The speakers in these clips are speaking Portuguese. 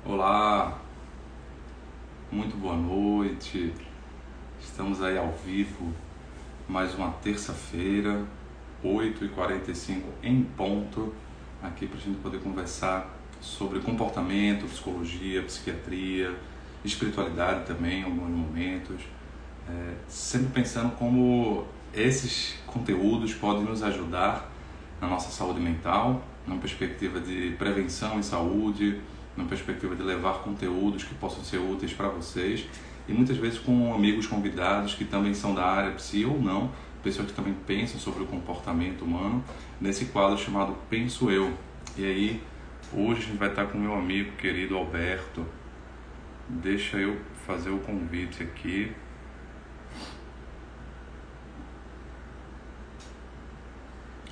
Olá, muito boa noite. Estamos aí ao vivo, mais uma terça-feira, 8h45 em ponto, aqui para a gente poder conversar sobre comportamento, psicologia, psiquiatria, espiritualidade também, em alguns momentos. Sempre pensando como esses conteúdos podem nos ajudar na nossa saúde mental, numa perspectiva de prevenção em saúde, numa perspectiva de levar conteúdos que possam ser úteis para vocês e muitas vezes com amigos convidados que também são da área psi ou não, pessoas que também pensam sobre o comportamento humano, nesse quadro chamado Penso Eu. E aí, hoje a gente vai estar com o meu amigo querido Alberto. Deixa eu fazer o convite aqui.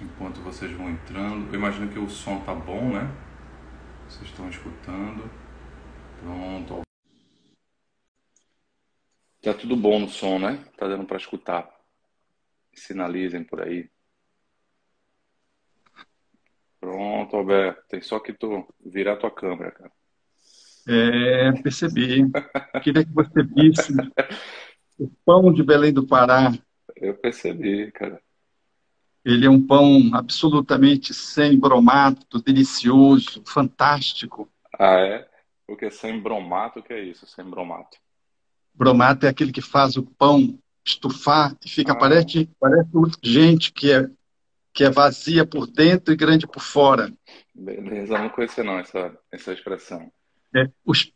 Enquanto vocês vão entrando, eu imagino que o som tá bom, né? Vocês estão escutando. Pronto. Tá tudo bom no som, né? Tá dando para escutar. Sinalizem por aí. Pronto, Alberto. Tem só que tu virar tua câmera, cara. Percebi. Queria que você visse o pão de Belém do Pará. Eu percebi, cara. Ele é um pão absolutamente sem bromato, delicioso, fantástico. Ah, é? Porque sem bromato, o que é isso? Sem bromato. Bromato é aquele que faz o pão estufar e fica, Ah, parece gente que é vazia por dentro e grande por fora. beleza. Eu não conhecia não essa expressão. Os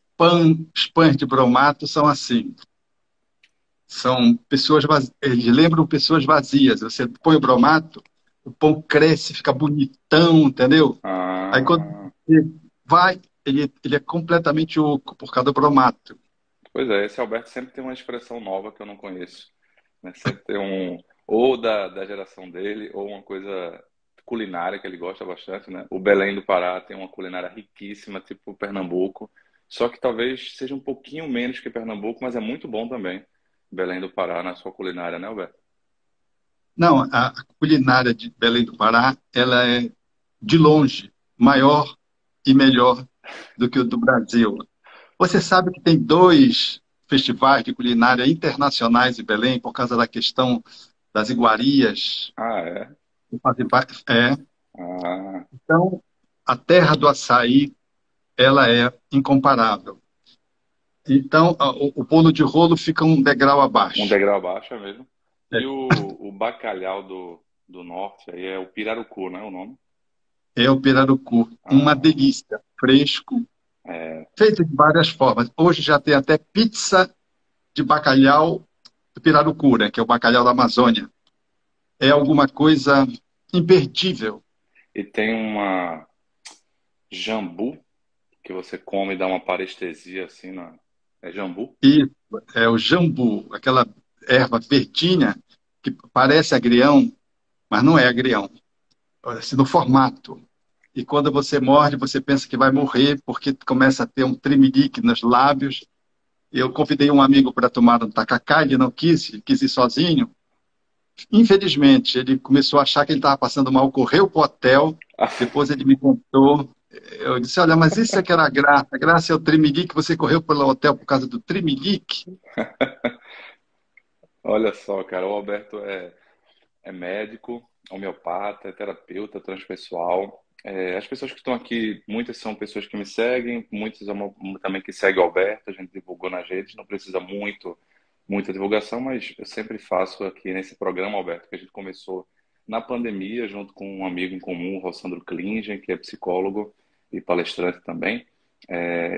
pães de bromato são assim. São pessoas vazias, eles lembram pessoas vazias. Você põe o bromato, o pão cresce, fica bonitão, entendeu? Aí quando Ah, ele vai, ele é completamente oco por causa do bromato. pois é, esse Alberto sempre tem uma expressão nova que eu não conheço. Né? Sempre tem um, ou da geração dele, ou uma coisa culinária que ele gosta bastante, né? O Belém do Pará tem uma culinária riquíssima, tipo Pernambuco, só que talvez seja um pouquinho menos que Pernambuco, mas é muito bom também. Belém do Pará na sua culinária, né, Alberto? Não, a culinária de Belém do Pará, ela é de longe maior e melhor do que o do Brasil. Você sabe que tem dois festivais de culinária internacionais em Belém por causa da questão das iguarias. Ah, é? É. Ah, Então, a terra do açaí, ela é incomparável. Então, o bolo de rolo fica um degrau um abaixo. degrau abaixo é mesmo. É, E o bacalhau do norte, aí é o pirarucu, né, o nome? é o pirarucu, uma Ah, delícia, fresco, é. feito de várias formas. Hoje já tem até pizza de bacalhau do pirarucu, né, que é o bacalhau da Amazônia. É alguma coisa imperdível. E tem uma jambu que você come e dá uma parestesia assim na. É jambu? E é o jambu, aquela erva verdinha que parece agrião, mas não é agrião. Assim, no formato. E quando você morde, você pensa que vai morrer, porque começa a ter um tremelique nos lábios. Eu convidei um amigo para tomar um tacacá, ele não quis, ele quis ir sozinho. Infelizmente, ele começou a achar que ele estava passando mal, correu para o hotel, depois ele me contou. Eu disse, olha, mas isso é que era a graça é o tremelique, você correu pelo hotel por causa do tremelique? Olha só, cara, o Alberto é médico, homeopata, é terapeuta transpessoal. É, as pessoas que estão aqui, muitas são pessoas que me seguem, muitas também que seguem o Alberto, a gente divulgou nas redes, não precisa muita divulgação, mas eu sempre faço aqui nesse programa, Alberto, que a gente começou na pandemia, junto com um amigo em comum, Rossandro Klingen, que é psicólogo e palestrante também.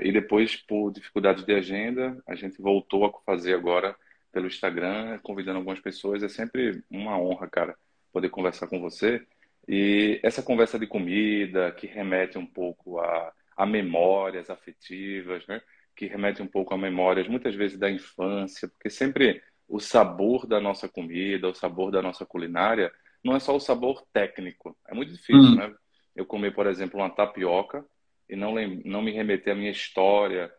E depois, por dificuldades de agenda, a gente voltou a fazer agora pelo Instagram, convidando algumas pessoas. É sempre uma honra, cara, poder conversar com você. E essa conversa de comida, que remete um pouco a memórias afetivas, né? Que remete um pouco a memórias, muitas vezes, da infância, porque sempre o sabor da nossa comida, o sabor da nossa culinária, não é só o sabor técnico. É muito difícil, Hum, né? Eu comer, por exemplo, uma tapioca e não me remeter à minha história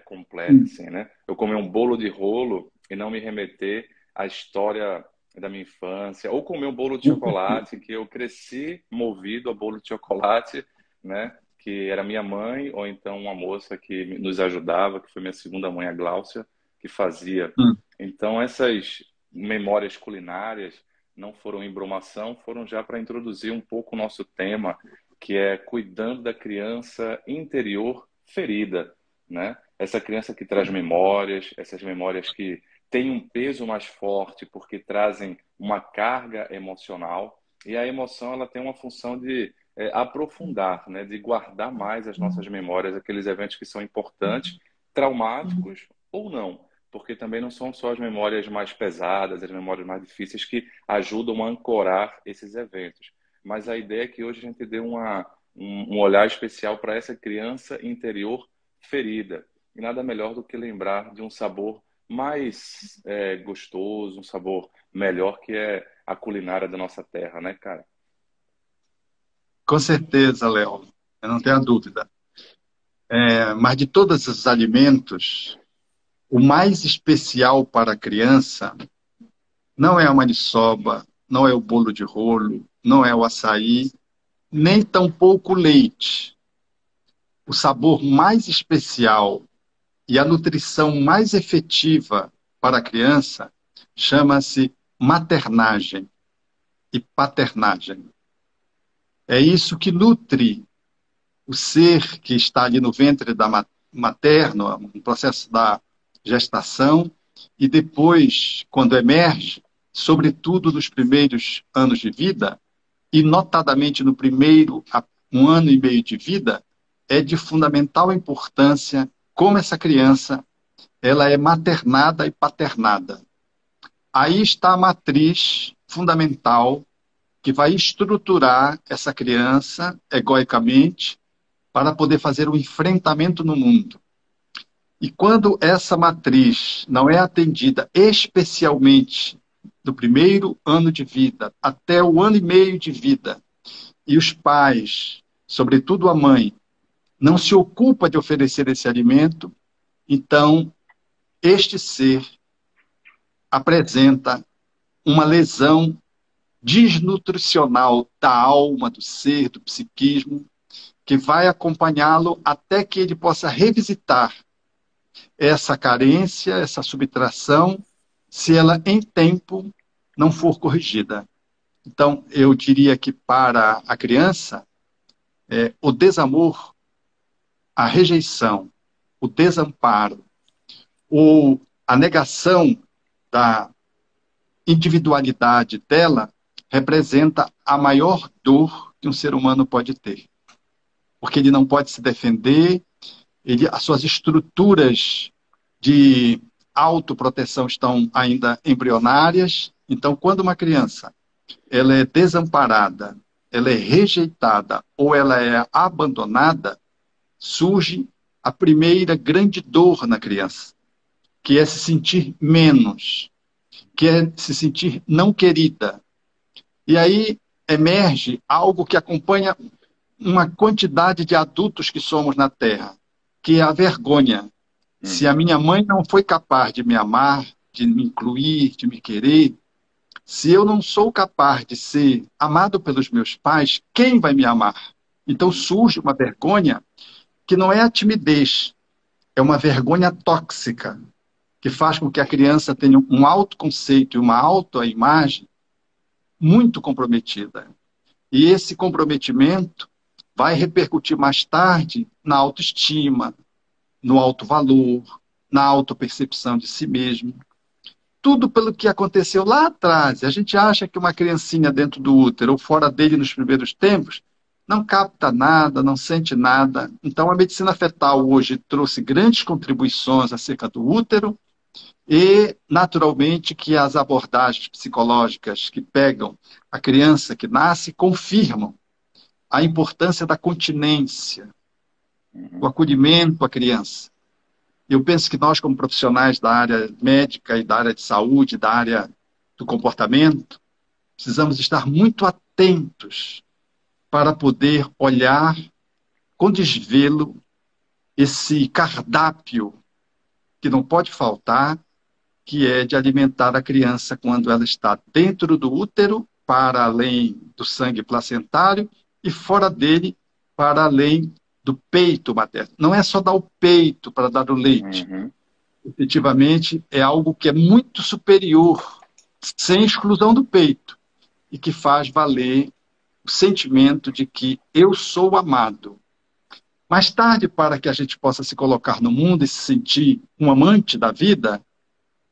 completa, hum. assim, né? Eu comer um bolo de rolo e não me remeter à história da minha infância, ou comer um bolo de chocolate, que eu cresci movido a bolo de chocolate, né? que era minha mãe, ou então uma moça que nos ajudava, que foi minha segunda mãe, a Gláucia, que fazia. Hum. Então, essas memórias culinárias não foram embromação, foram já para introduzir um pouco o nosso tema, que é cuidando da criança interior ferida, né? Essa criança que traz memórias, essas memórias que têm um peso mais forte porque trazem uma carga emocional, e a emoção ela tem uma função de aprofundar, né? De guardar mais as nossas memórias, aqueles eventos que são importantes, traumáticos ou não, porque também não são só as memórias mais pesadas, as memórias mais difíceis que ajudam a ancorar esses eventos. Mas a ideia é que hoje a gente dê um olhar especial para essa criança interior ferida. E nada melhor do que lembrar de um sabor mais gostoso, um sabor melhor, que é a culinária da nossa terra, né, cara? Com certeza, Léo, eu não tenho a dúvida. Mas de todos os alimentos, o mais especial para a criança não é a maniçoba, não é o bolo de rolo, não é o açaí, nem tampouco o leite. O sabor mais especial e a nutrição mais efetiva para a criança chama-se maternagem e paternagem. É isso que nutre o ser que está ali no ventre da materno, no processo da gestação, e depois, quando emerge, sobretudo nos primeiros anos de vida, e notadamente no primeiro 1 ano e meio de vida, é de fundamental importância como essa criança ela é maternada e paternada. Aí está a matriz fundamental que vai estruturar essa criança egoicamente para poder fazer um enfrentamento no mundo. E quando essa matriz não é atendida especialmente do primeiro ano de vida até o 1 ano e meio de vida, e os pais, sobretudo a mãe, não se ocupa de oferecer esse alimento, então este ser apresenta uma lesão desnutricional da alma, do ser, do psiquismo, que vai acompanhá-lo até que ele possa revisitar essa carência, essa subtração, se ela em tempo não for corrigida. Então, eu diria que para a criança, o desamor, a rejeição, o desamparo ou a negação da individualidade dela representa a maior dor que um ser humano pode ter. Porque ele não pode se defender, as suas estruturas de autoproteção estão ainda embrionárias. Então, quando uma criança ela é desamparada, ela é rejeitada ou ela é abandonada, surge a primeira grande dor na criança, que é se sentir menos, que é se sentir não querida. E aí emerge algo que acompanha uma quantidade de adultos que somos na Terra, que é a vergonha. Se a minha mãe não foi capaz de me amar, de me incluir, de me querer, se eu não sou capaz de ser amado pelos meus pais, quem vai me amar? Então surge uma vergonha que não é a timidez, é uma vergonha tóxica, que faz com que a criança tenha um autoconceito e uma autoimagem muito comprometida. E esse comprometimento vai repercutir mais tarde na autoestima, no autovalor, na autopercepção de si mesmo. Tudo pelo que aconteceu lá atrás. A gente acha que uma criancinha dentro do útero ou fora dele nos primeiros tempos não capta nada, não sente nada. Então, a medicina fetal hoje trouxe grandes contribuições acerca do útero e, naturalmente, que as abordagens psicológicas que pegam a criança que nasce confirmam a importância da continência, do acolhimento à criança. Eu penso que nós, como profissionais da área médica e da área de saúde, da área do comportamento, precisamos estar muito atentos para poder olhar com desvelo esse cardápio que não pode faltar, que é de alimentar a criança quando ela está dentro do útero, para além do sangue placentário, e fora dele, para além do peito materno. Não é só dar o peito para dar o leite. Uhum. Efetivamente, é algo que é muito superior, sem exclusão do peito, e que faz valer o sentimento de que eu sou amado. Mais tarde, para que a gente possa se colocar no mundo e se sentir um amante da vida,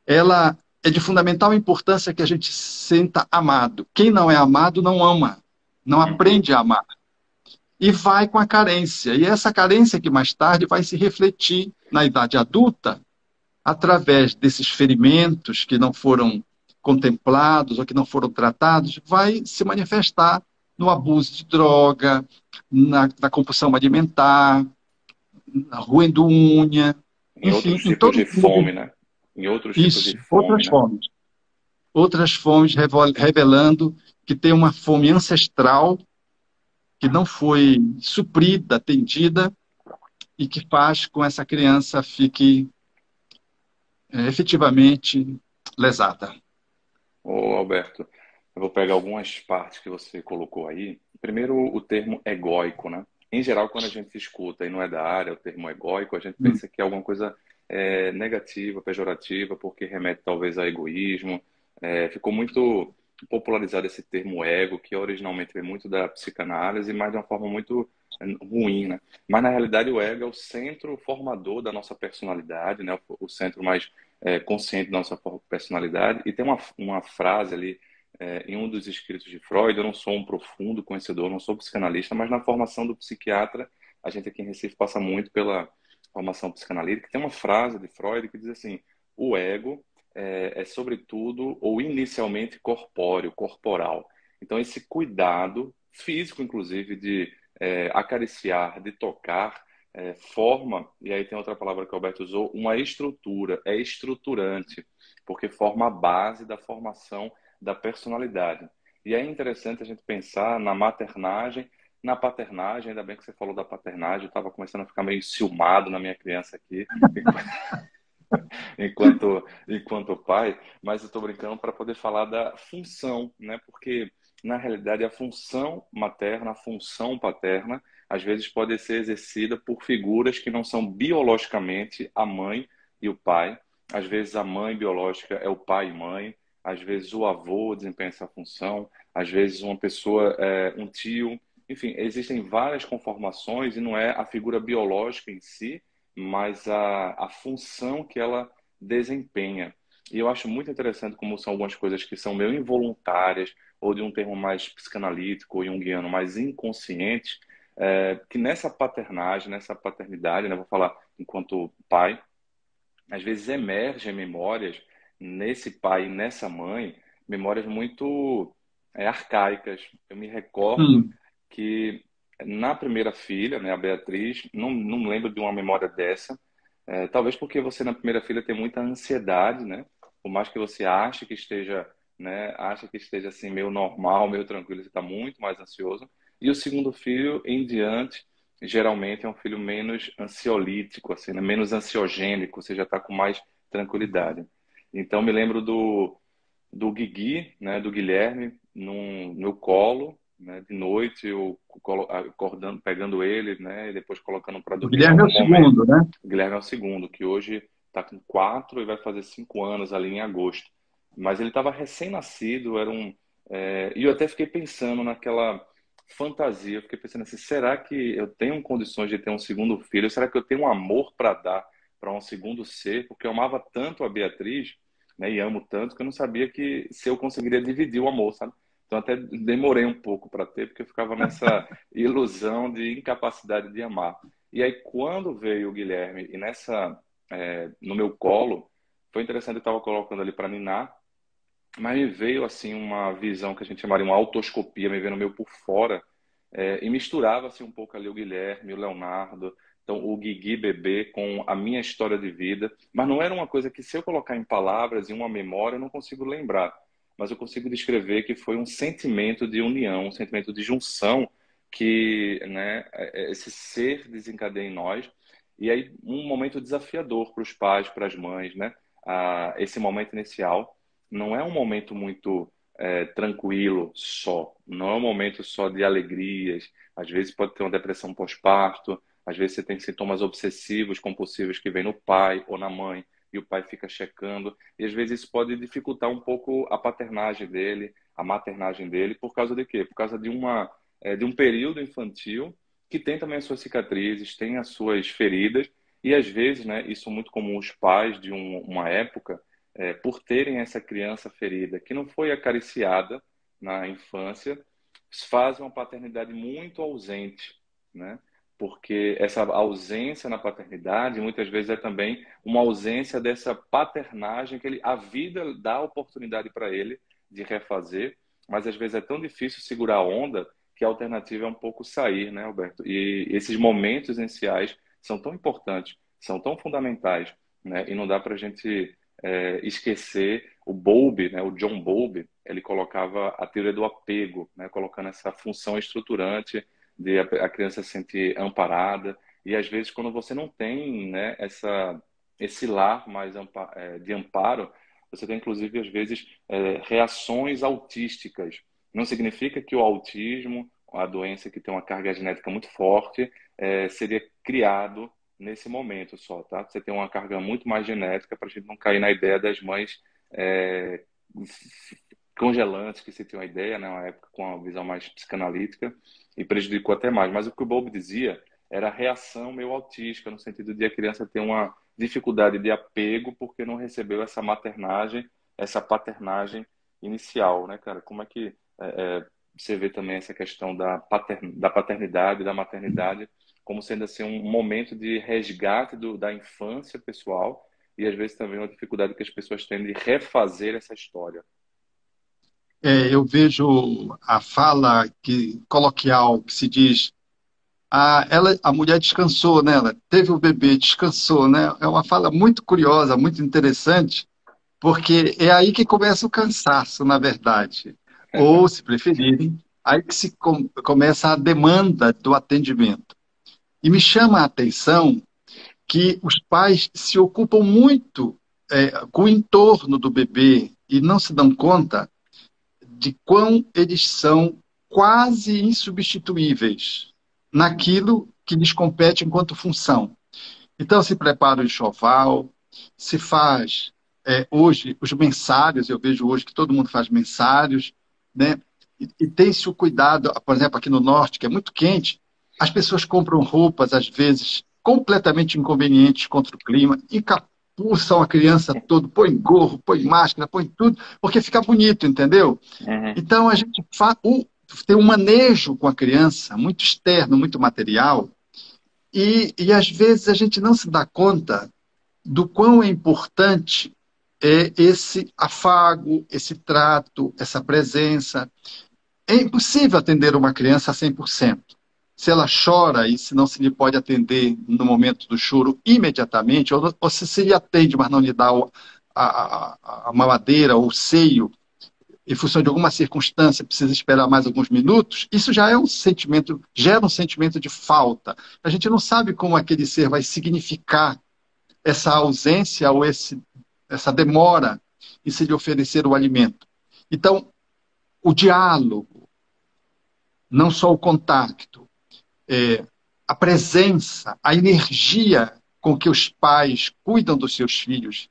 ela é de fundamental importância que a gente se sinta amado. Quem não é amado não ama, não Uhum. aprende a amar. E vai com a carência. E essa carência que mais tarde vai se refletir na idade adulta, através desses ferimentos que não foram contemplados ou que não foram tratados, vai se manifestar no abuso de droga, na compulsão alimentar, na roendo unha, Em enfim, outros em tipos todo de mundo. fome, né? Em outros tipos de Isso, fome, né? outras fomes revelando que tem uma fome ancestral que não foi suprida, atendida, e que faz com essa criança fique efetivamente lesada. Ô, Alberto, eu vou pegar algumas partes que você colocou aí. Primeiro, o termo egóico, né? Em geral, quando a gente escuta e não é da área, o termo egóico, a gente Hum, pensa que é alguma coisa negativa, pejorativa, porque remete talvez a egoísmo. Ficou muito popularizado esse termo ego, que originalmente vem muito da psicanálise, mas de uma forma muito ruim, né? Mas na realidade o ego é o centro formador da nossa personalidade, né? O centro mais consciente da nossa personalidade. E tem uma frase ali em um dos escritos de Freud. Eu não sou um profundo conhecedor, não sou psicanalista, mas na formação do psiquiatra, a gente aqui em Recife passa muito pela formação psicanalítica. Tem uma frase de Freud que diz assim: o ego sobretudo, ou inicialmente, corpóreo, corporal. Então, esse cuidado físico, inclusive, de acariciar, de tocar, forma, e aí tem outra palavra que o Alberto usou, uma estrutura, é estruturante, porque forma a base da formação da personalidade. E é interessante a gente pensar na maternagem, na paternagem. Ainda bem que você falou da paternagem, eu estava começando a ficar meio enciumado na minha criança aqui, enquanto pai, mas eu estou brincando para poder falar da função, né? Porque na realidade a função materna, a função paterna, às vezes pode ser exercida por figuras que não são biologicamente a mãe e o pai. Às vezes a mãe biológica é o pai e mãe, às vezes o avô desempenha essa função, às vezes uma pessoa, um tio, enfim, existem várias conformações e não é a figura biológica em si, mas a função que ela desempenha. E eu acho muito interessante como são algumas coisas que são meio involuntárias, ou de um termo mais psicanalítico ou junguiano, mais inconsciente, que nessa paternagem, nessa paternidade, né, vou falar enquanto pai, às vezes emergem memórias nesse pai e nessa mãe, memórias muito arcaicas. Eu me recordo hum. que na primeira filha, né, a Beatriz, não lembro de uma memória dessa. Talvez porque você na primeira filha tem muita ansiedade, né? Por mais que você ache que esteja, né, acha que esteja assim meio normal, meio tranquilo, você está muito mais ansioso. E o segundo filho em diante, geralmente é um filho menos ansiolítico, assim, né? Menos ansiogênico, você já está com mais tranquilidade. Então me lembro do Guigui, né, do Guilherme, no meu colo, né, de noite, eu acordando, pegando ele, né, e depois colocando para O dormir em Guilherme é algum o momento. segundo, né? O Guilherme é o segundo, que hoje está com 4 e vai fazer 5 anos ali em agosto. Mas ele estava recém-nascido, e eu até fiquei pensando naquela fantasia, eu fiquei pensando assim, será que eu tenho condições de ter um segundo filho? Será que eu tenho um amor para dar para um segundo ser? Porque eu amava tanto a Beatriz, né, e amo tanto, que eu não sabia que se eu conseguiria dividir o amor, sabe? Então até demorei um pouco para ter, porque eu ficava nessa ilusão de incapacidade de amar. E aí quando veio o Guilherme e no meu colo, foi interessante, eu estava colocando ali para ninar, mas me veio assim uma visão que a gente chamaria uma autoscopia, me vendo meio por fora, e misturava assim um pouco ali o Guilherme, o Leonardo, então o Guigui bebê com a minha história de vida, mas não era uma coisa que se eu colocar em palavras, em uma memória, eu não consigo lembrar, mas eu consigo descrever que foi um sentimento de união, um sentimento de junção que, né, esse ser desencadeia em nós. E aí um momento desafiador para os pais, para as mães, né? Esse momento inicial não é um momento muito tranquilo só, não é um momento só de alegrias. Às vezes pode ter uma depressão pós-parto, Às vezes você tem sintomas obsessivos, compulsivos que vem no pai ou na mãe, e o pai fica checando, e às vezes isso pode dificultar um pouco a paternagem dele, a maternagem dele, por causa de quê? Por causa de um período infantil que tem também as suas cicatrizes, tem as suas feridas, e às vezes, né, isso é muito comum os pais de uma época, por terem essa criança ferida que não foi acariciada na infância, fazem uma paternidade muito ausente, né? Porque essa ausência na paternidade muitas vezes é também uma ausência dessa paternagem que a vida dá a oportunidade para ele de refazer, mas às vezes é tão difícil segurar a onda que a alternativa é um pouco sair, né, Alberto? E esses momentos iniciais são tão importantes, são tão fundamentais, né? E não dá para a gente esquecer o Bowlby, né? O John Bowlby, ele colocava a teoria do apego, né? Colocando essa função estruturante de a criança se sentir amparada. E às vezes, quando você não tem, né, esse lar mais de amparo, você tem, inclusive, às vezes, reações autísticas. Não significa que o autismo, a doença que tem uma carga genética muito forte, seria criado nesse momento só, tá? Você tem uma carga muito mais genética para a gente não cair na ideia das mães é, congelantes, que se tinha uma ideia, né, uma época com uma visão mais psicanalítica, e prejudicou até mais. Mas o que o Bob dizia era a reação meio autística, no sentido de a criança ter uma dificuldade de apego porque não recebeu essa maternagem, essa paternagem inicial, né, cara? Como é que você vê também essa questão da paternidade, da maternidade, como sendo assim um momento de resgate da infância pessoal e às vezes também uma dificuldade que as pessoas têm de refazer essa história. Eu vejo a fala coloquial que se diz, a mulher descansou, né? Ela teve o bebê, descansou, né? É uma fala muito curiosa, muito interessante, porque é aí que começa o cansaço, na verdade. Ou, se preferirem, aí que começa a demanda do atendimento. E me chama a atenção que os pais se ocupam muito com o entorno do bebê e não se dão conta de quão eles são quase insubstituíveis naquilo que lhes compete enquanto função. Então, se prepara o enxoval, se faz hoje os mensários, eu vejo hoje que todo mundo faz mensários, né? E tem-se o cuidado, por exemplo, aqui no norte, que é muito quente, as pessoas compram roupas, às vezes, completamente inconvenientes contra o clima, encapuçam a criança toda, põe gorro, põe máscara, põe tudo, porque fica bonito, entendeu? Uhum. Então, a gente tem um manejo com a criança, muito externo, muito material, e às vezes a gente não se dá conta do quão é importante esse afago, esse trato, essa presença. É impossível atender uma criança a 100%. Se ela chora e se não se lhe pode atender no momento do choro imediatamente, ou se lhe atende, mas não lhe dá a mamadeira ou o seio, em função de alguma circunstância, precisa esperar mais alguns minutos, isso já é um sentimento, gera um sentimento de falta. A gente não sabe como aquele ser vai significar essa ausência ou essa demora em se lhe oferecer o alimento. Então, o diálogo, não só o contato, a presença, a energia com que os pais cuidam dos seus filhos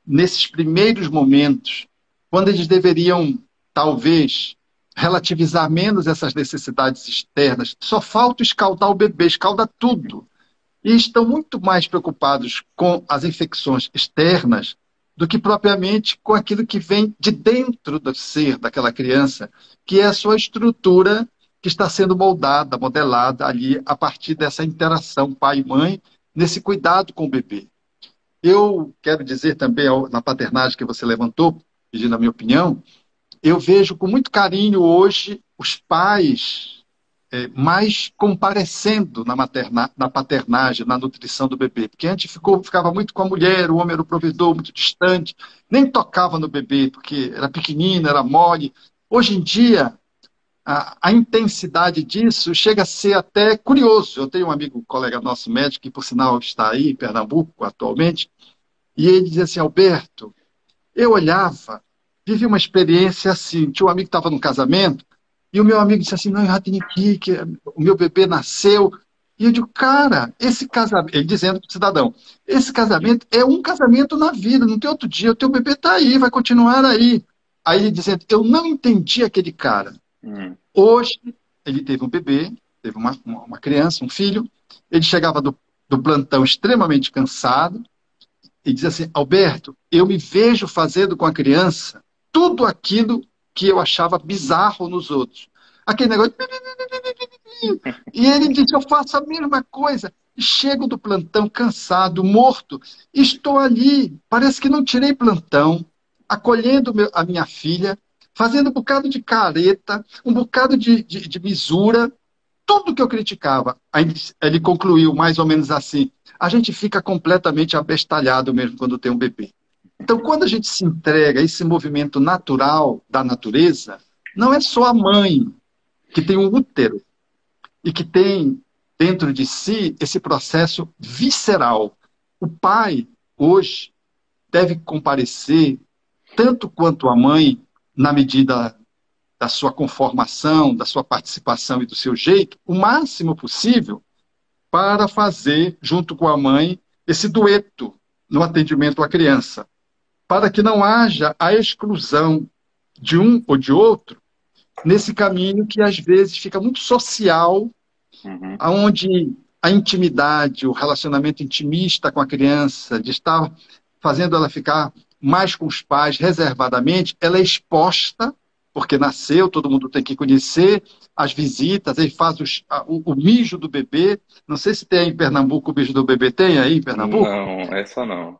nesses primeiros momentos, quando eles deveriam, talvez, relativizar menos essas necessidades externas. Só falta escaldar o bebê, escalda tudo. E estão muito mais preocupados com as infecções externas do que propriamente com aquilo que vem de dentro do ser daquela criança, que é a sua estrutura que está sendo moldada, modelada ali a partir dessa interação pai e mãe, nesse cuidado com o bebê. Eu quero dizer também, na paternagem que você levantou, pedindo a minha opinião, eu vejo com muito carinho hoje os pais mais comparecendo na paternagem, na nutrição do bebê. Porque antes ficava muito com a mulher, o homem era o provedor, muito distante, nem tocava no bebê, porque era pequenino, era mole. Hoje em dia, a intensidade disso chega a ser até curioso. Eu tenho um amigo, um colega nosso médico, que por sinal está aí em Pernambuco atualmente, e ele dizia assim, Alberto, eu olhava, vivi uma experiência assim, tinha um amigo que estava num casamento, e o meu amigo disse assim, não, eu já tenho que o meu bebê nasceu. E eu digo, cara, esse casamento, ele dizendo para o cidadão, esse casamento é um casamento na vida, não tem outro dia, o teu bebê está aí, vai continuar aí. Aí ele dizendo, eu não entendi aquele cara. Hum. Hoje, ele teve um bebê, teve uma criança, um filho, ele chegava do plantão extremamente cansado e dizia assim, Alberto, eu me vejo fazendo com a criança tudo aquilo que eu achava bizarro nos outros. Aquele negócio e ele disse: eu faço a mesma coisa. E chego do plantão cansado, morto, e estou ali, parece que não tirei plantão, acolhendo a minha filha, fazendo um bocado de careta, um bocado de misura, tudo que eu criticava. Aí ele concluiu mais ou menos assim: a gente fica completamente abestalhado mesmo quando tem um bebê. Então, quando a gente se entrega a esse movimento natural da natureza, não é só a mãe que tem um útero e que tem dentro de si esse processo visceral. O pai, hoje, deve comparecer, tanto quanto a mãe, na medida da sua conformação, da sua participação e do seu jeito, o máximo possível para fazer, junto com a mãe, esse dueto no atendimento à criança, para que não haja a exclusão de um ou de outro nesse caminho que às vezes fica muito social, Uhum. onde a intimidade, o relacionamento intimista com a criança, de estar fazendo ela ficar mais com os pais reservadamente, ela é exposta, porque nasceu, todo mundo tem que conhecer, as visitas, ele faz o mijo do bebê. Não sei se tem aí em Pernambuco o mijo do bebê, tem aí em Pernambuco? Não, essa não.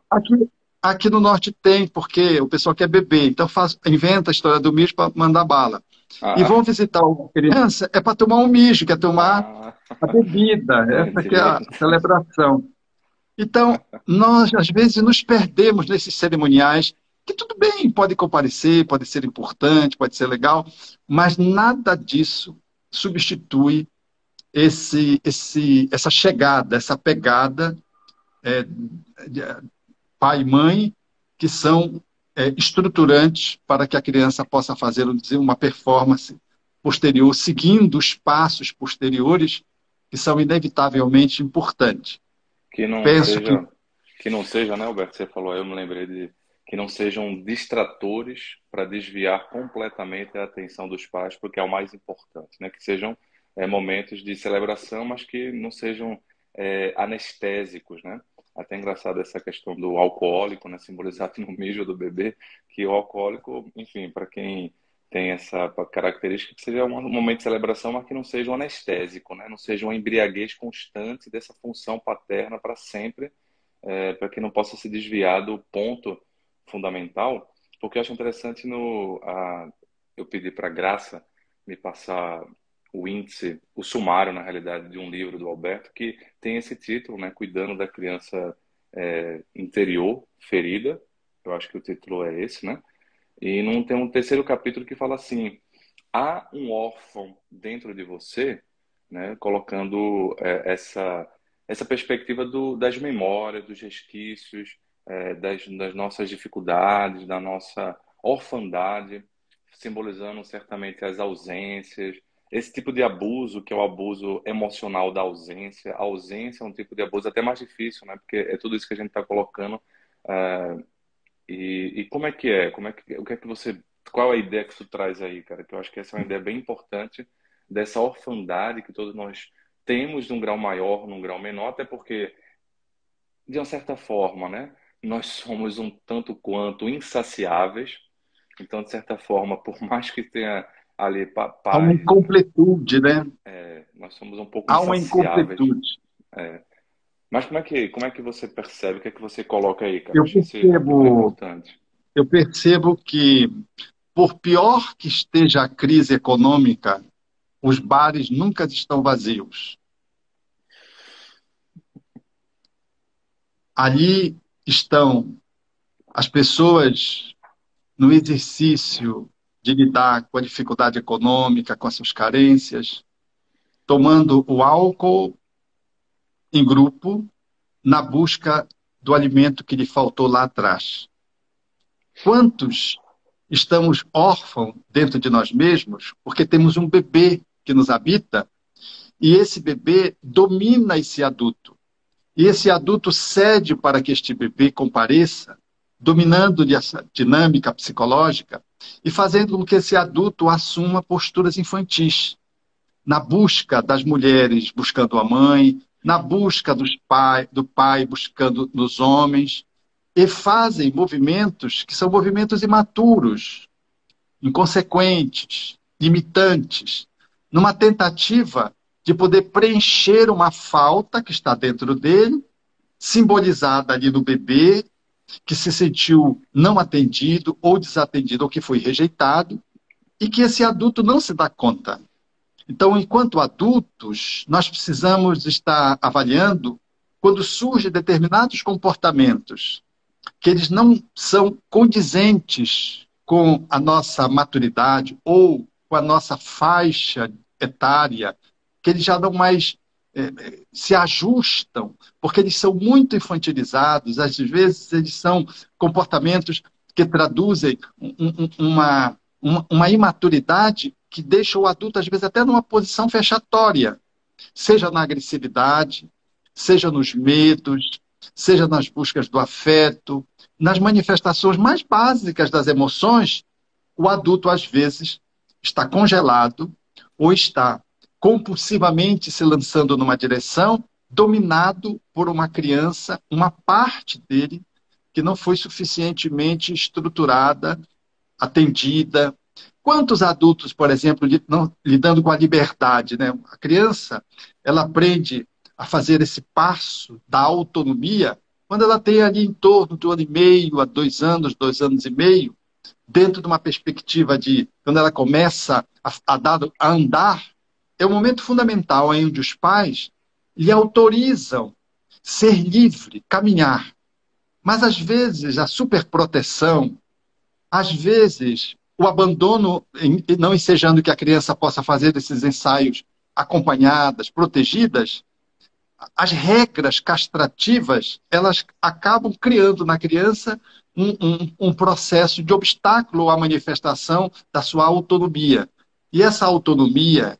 Aqui no norte tem, porque o pessoal quer beber, então inventa a história do mijo para mandar bala. E Ah, vão visitar uma criança, é para tomar um mijo, quer tomar ah, a bebida, essa que é entendi. a celebração. Então, nós às vezes nos perdemos nesses cerimoniais, que tudo bem, pode comparecer, pode ser importante, pode ser legal, mas nada disso substitui essa chegada, essa pegada de pai e mãe, que são estruturantes para que a criança possa fazer, vamos dizer, uma performance posterior, seguindo os passos posteriores, que são inevitavelmente importantes. Que não Penso que seja, que não seja, né, Alberto? Você falou, eu me lembrei de que não sejam distratores para desviar completamente a atenção dos pais, porque é o mais importante, né? Que sejam momentos de celebração, mas que não sejam anestésicos, né? Até engraçado essa questão do alcoólico, né? Simbolizado no mijo do bebê, que o alcoólico, enfim, para quem tem essa característica, que seja um momento de celebração, mas que não seja um anestésico, né? Não seja uma embriaguez constante dessa função paterna para sempre, para que não possa se desviar do ponto fundamental, porque eu acho interessante eu pedi para a Graça me passar o índice, o sumário, na realidade, de um livro do Alberto, que tem esse título, né? Cuidando da criança interior ferida, eu acho que o título é esse, né? E não tem um terceiro capítulo que fala assim: há um órfão dentro de você, né? Colocando essa perspectiva das memórias, dos resquícios, das nossas dificuldades, da nossa orfandade, simbolizando certamente as ausências, esse tipo de abuso, que é o abuso emocional da ausência. A ausência é um tipo de abuso até mais difícil, né? Porque é tudo isso que a gente está colocando. eh, e como é que é? O que é que você, qual é a ideia que tu traz aí, cara? Que eu acho que essa é uma ideia bem importante dessa orfandade que todos nós temos, num grau maior, num grau menor, até porque, de uma certa forma, né, nós somos um tanto quanto insaciáveis. Então, de certa forma, por mais que tenha ali há uma pais, incompletude, né? nós somos um pouco Há uma insaciáveis. incompletude. É. Mas como é que você percebe? O que é que você coloca aí, cara? Eu Eu acho esse capítulo percebo, importante. eu percebo que, por pior que esteja a crise econômica, os bares nunca estão vazios. Ali estão as pessoas no exercício de lidar com a dificuldade econômica, com as suas carências, tomando o álcool em grupo na busca do alimento que lhe faltou lá atrás. Quantos estamos órfãos dentro de nós mesmos porque temos um bebê que nos habita e esse bebê domina esse adulto. E esse adulto cede para que este bebê compareça, dominando-lhe essa dinâmica psicológica e fazendo com que esse adulto assuma posturas infantis, na busca das mulheres buscando a mãe, na busca do pai buscando nos homens, e fazem movimentos que são movimentos imaturos, inconsequentes, limitantes, numa tentativa de poder preencher uma falta que está dentro dele, simbolizada ali no bebê, que se sentiu não atendido ou desatendido ou que foi rejeitado, e que esse adulto não se dá conta. Então, enquanto adultos, nós precisamos estar avaliando quando surgem determinados comportamentos que eles não são condizentes com a nossa maturidade ou com a nossa faixa etária, que eles já não mais se ajustam, porque eles são muito infantilizados, às vezes eles são comportamentos que traduzem uma imaturidade que deixa o adulto, às vezes, até numa posição fechatória, seja na agressividade, seja nos medos, seja nas buscas do afeto, nas manifestações mais básicas das emoções, o adulto, às vezes, está congelado ou está compulsivamente se lançando numa direção, dominado por uma criança, uma parte dele que não foi suficientemente estruturada, atendida. Quantos adultos, por exemplo, lidando com a liberdade, né? A criança, ela aprende a fazer esse passo da autonomia quando ela tem ali em torno de 1 ano e meio a 2 anos, 2 anos e meio, dentro de uma perspectiva de quando ela começa a andar, é um momento fundamental em onde os pais lhe autorizam ser livre, caminhar. Mas às vezes a superproteção, às vezes o abandono, não ensejando que a criança possa fazer esses ensaios acompanhadas, protegidas, as regras castrativas, elas acabam criando na criança um processo de obstáculo à manifestação da sua autonomia. E essa autonomia,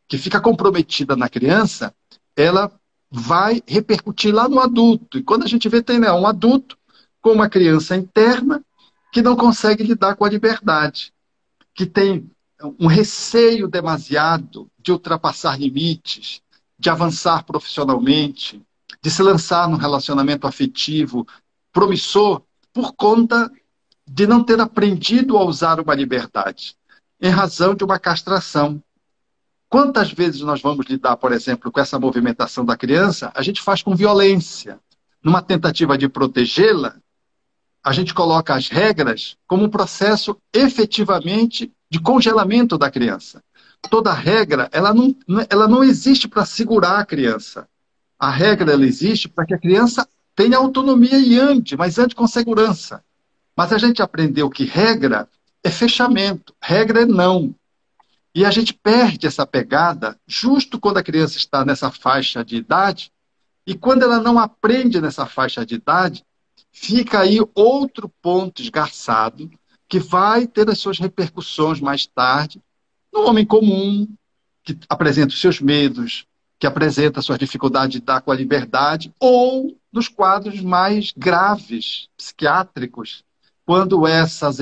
que fica comprometida na criança, ela vai repercutir lá no adulto. E quando a gente vê, tem, né, um adulto com uma criança interna que não consegue lidar com a liberdade, que tem um receio demasiado de ultrapassar limites, de avançar profissionalmente, de se lançar num relacionamento afetivo promissor por conta de não ter aprendido a usar uma liberdade, em razão de uma castração. Quantas vezes nós vamos lidar, por exemplo, com essa movimentação da criança, a gente faz com violência, numa tentativa de protegê-la, a gente coloca as regras como um processo efetivamente de congelamento da criança. Toda regra, ela não existe para segurar a criança. A regra, ela existe para que a criança tenha autonomia e ande, mas ande com segurança. Mas a gente aprendeu que regra é fechamento, regra é não. E a gente perde essa pegada justo quando a criança está nessa faixa de idade, e quando ela não aprende nessa faixa de idade, fica aí outro ponto esgarçado que vai ter as suas repercussões mais tarde no homem comum, que apresenta os seus medos, que apresenta as suas dificuldades de dar com a liberdade, ou nos quadros mais graves, psiquiátricos, quando essas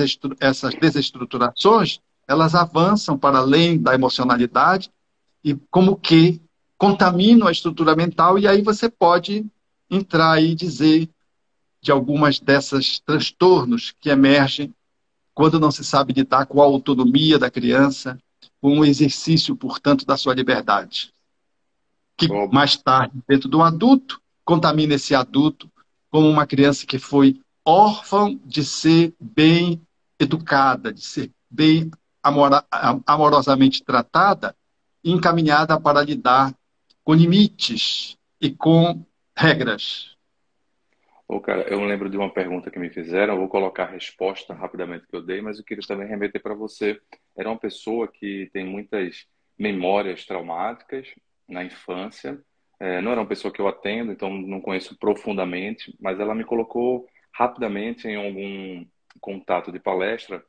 desestruturações elas avançam para além da emocionalidade e como que contaminam a estrutura mental, e aí você pode entrar aí e dizer de algumas dessas transtornos que emergem quando não se sabe lidar com a autonomia da criança, com o exercício, portanto, da sua liberdade. Que Ô, mais tarde, dentro do adulto, contamina esse adulto como uma criança que foi órfã de ser bem educada, de ser bem amorosamente tratada e encaminhada para lidar com limites e com regras. cara, eu lembro de uma pergunta que me fizeram, eu vou colocar a resposta rapidamente que eu dei, mas eu queria também remeter para você. Era uma pessoa que tem muitas memórias traumáticas na infância. Não era uma pessoa que eu atendo, então não conheço profundamente, mas ela me colocou rapidamente em algum contato de palestra,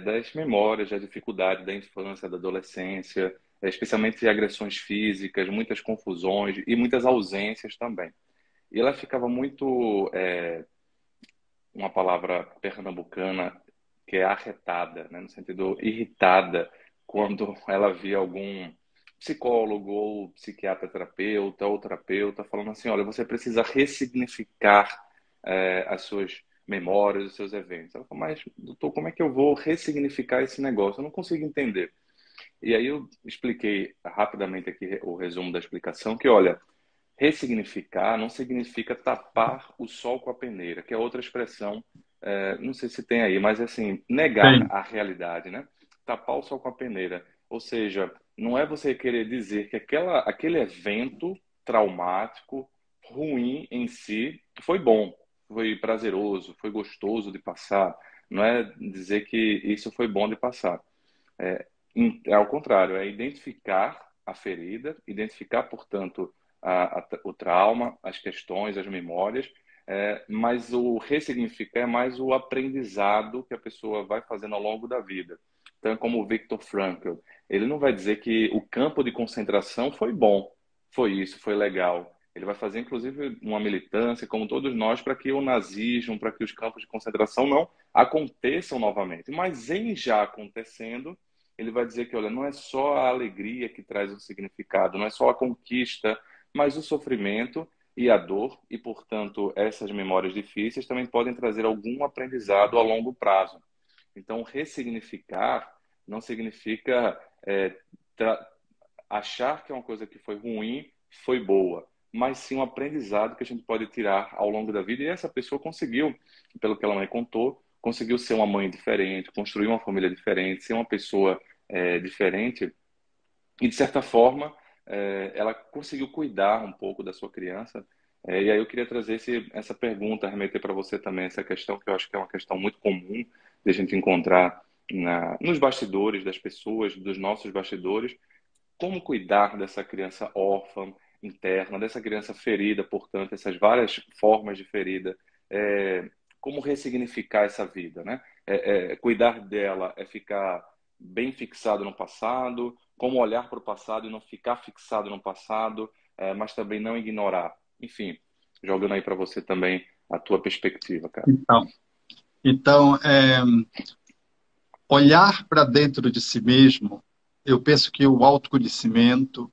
das memórias, da dificuldade da infância, da adolescência, especialmente agressões físicas, muitas confusões e muitas ausências também. E ela ficava muito, uma palavra pernambucana, que é arretada, né? No sentido irritada, quando ela via algum psicólogo ou psiquiatra terapeuta ou terapeuta falando assim, olha, você precisa ressignificar as suas memórias, os seus eventos. Ela falou, mas doutor, como é que eu vou ressignificar esse negócio? Eu não consigo entender. E aí eu expliquei rapidamente aqui o resumo da explicação, que olha, ressignificar não significa tapar o sol com a peneira, que é outra expressão, não sei se tem aí, mas assim, negar Bem, a realidade, né? Tapar o sol com a peneira. Ou seja, não é você querer dizer que aquele evento traumático, ruim em si, foi bom, foi prazeroso, foi gostoso de passar. Não é dizer que isso foi bom de passar. É ao contrário, é identificar a ferida, identificar, portanto, o trauma, as questões, as memórias, mas o ressignificar é mais o aprendizado que a pessoa vai fazendo ao longo da vida. Então, é como o Viktor Frankl, ele não vai dizer que o campo de concentração foi bom, foi isso, foi legal. Ele vai fazer, inclusive, uma militância, como todos nós, para que o nazismo, para que os campos de concentração não aconteçam novamente. Mas, em já acontecendo, ele vai dizer que, olha, não é só a alegria que traz um significado, não é só a conquista, mas o sofrimento e a dor, e, portanto, essas memórias difíceis também podem trazer algum aprendizado a longo prazo. Então, ressignificar não significa tra- achar que é uma coisa que foi ruim, foi boa, mas sim um aprendizado que a gente pode tirar ao longo da vida. E essa pessoa conseguiu, pelo que ela me contou, conseguiu ser uma mãe diferente, construir uma família diferente, ser uma pessoa diferente. E, de certa forma, ela conseguiu cuidar um pouco da sua criança. E aí eu queria trazer essa pergunta, remeter para você também essa questão, que eu acho que é uma questão muito comum de a gente encontrar nos bastidores das pessoas, dos nossos bastidores, como cuidar dessa criança órfã interna, dessa criança ferida, portanto, essas várias formas de ferida, como ressignificar essa vida, né? Cuidar dela é ficar bem fixado no passado, como olhar para o passado e não ficar fixado no passado, mas também não ignorar. Enfim, jogando aí para você também a tua perspectiva, cara. então, olhar para dentro de si mesmo, eu penso que o autoconhecimento,